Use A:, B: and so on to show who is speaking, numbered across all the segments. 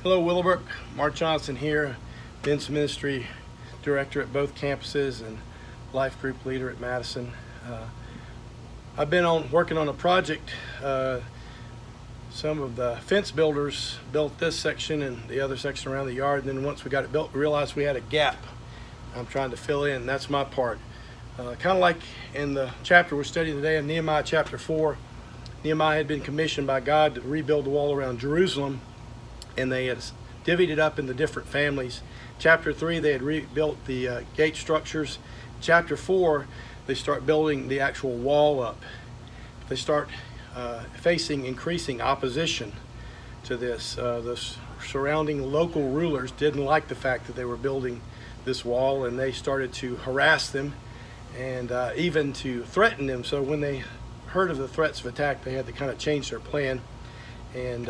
A: Hello, Willowbrook. Mark Johnson here, men's ministry director at both campuses and life group leader at Madison. I've been working on a project. Some of the fence builders built this section and the other section around the yard, and then once we got it built, we realized we had a gap I'm trying to fill in. That's my part. Kind of like in the chapter we're studying today in Nehemiah chapter 4. Nehemiah had been commissioned by God to rebuild the wall around Jerusalem, and they had divvied it up into different families. Chapter 3, they had rebuilt the gate structures. Chapter 4, they start building the actual wall up. They start facing increasing opposition to this. The surrounding local rulers didn't like the fact that they were building this wall, and they started to harass them and even to threaten them. So when they heard of the threats of attack, they had to kind of change their plan, and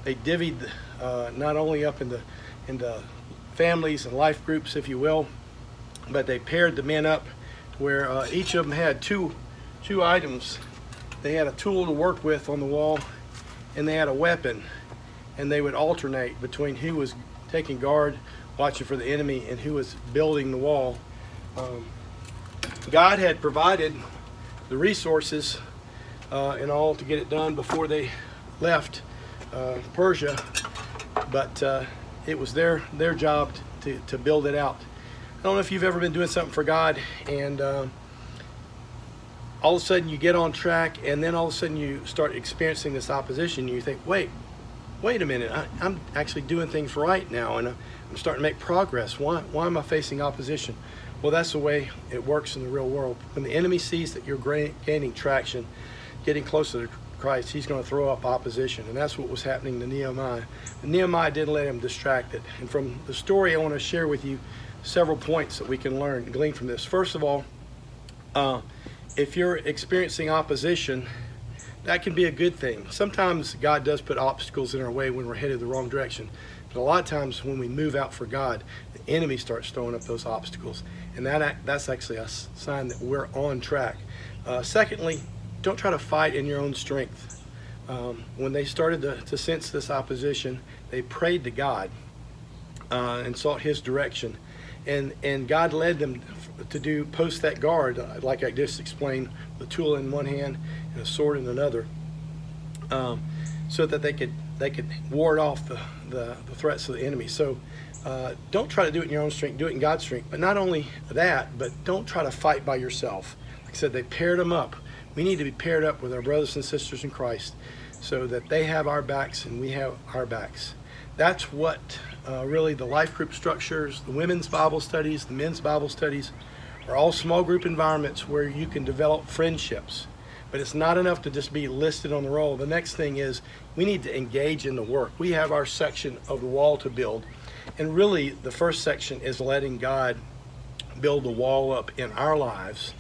A: they divvied not only up into families and life groups, if you will, but they paired the men up where each of them had two items. They had a tool to work with on the wall, and they had a weapon, and they would alternate between who was taking guard, watching for the enemy, and who was building the wall. God had provided the resources and all to get it done before they left Persia, but it was their job to build it out. I don't know if you've ever been doing something for God, and all of a sudden you get on track, and then all of a sudden you start experiencing this opposition. You think, wait a minute, I'm actually doing things right now, and I'm starting to make progress. Why am I facing opposition? Well, that's the way it works in the real world. When the enemy sees that you're gaining traction, getting closer to Christ, he's going to throw up opposition, and that's what was happening to Nehemiah. And Nehemiah didn't let him distract it. And from the story, I want to share with you several points that we can learn and glean from this. First of all, if you're experiencing opposition, that can be a good thing. Sometimes God does put obstacles in our way when we're headed the wrong direction. But a lot of times when we move out for God, the enemy starts throwing up those obstacles. And that's actually a sign that we're on track. Secondly, don't try to fight in your own strength. When they started to sense this opposition, they prayed to God and sought his direction. And God led them to post that guard, like I just explained, the tool in one hand and a sword in another, so that they could ward off the threats of the enemy. So don't try to do it in your own strength, do it in God's strength. But not only that, but don't try to fight by yourself. Like I said, they paired them up. We need to be paired up with our brothers and sisters in Christ so that they have our backs and we have our backs. That's what really the life group structures, the women's Bible studies, the men's Bible studies are all small group environments where you can develop friendships. But it's not enough to just be listed on the roll. The next thing is we need to engage in the work. We have our section of the wall to build. And really the first section is letting God build the wall up in our lives,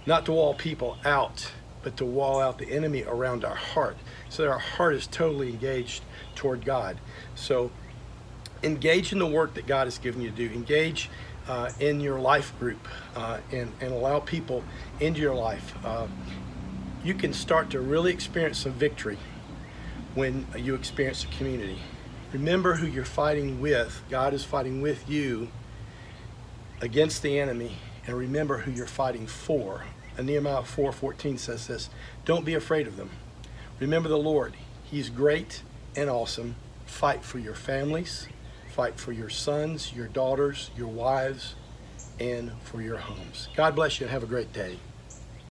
A: not to wall people out, but to wall out the enemy around our heart, so that our heart is totally engaged toward God. So engage in the work that God has given you to do. Engage in your life group and allow people into your life. You can start to really experience some victory when you experience a community. Remember who you're fighting with. God is fighting with you against the enemy, and remember who you're fighting for. And Nehemiah 4:14 says this: don't be afraid of them. Remember the Lord. He's great and awesome. Fight for your families, fight for your sons, your daughters, your wives, and for your homes. God bless you and have a great day.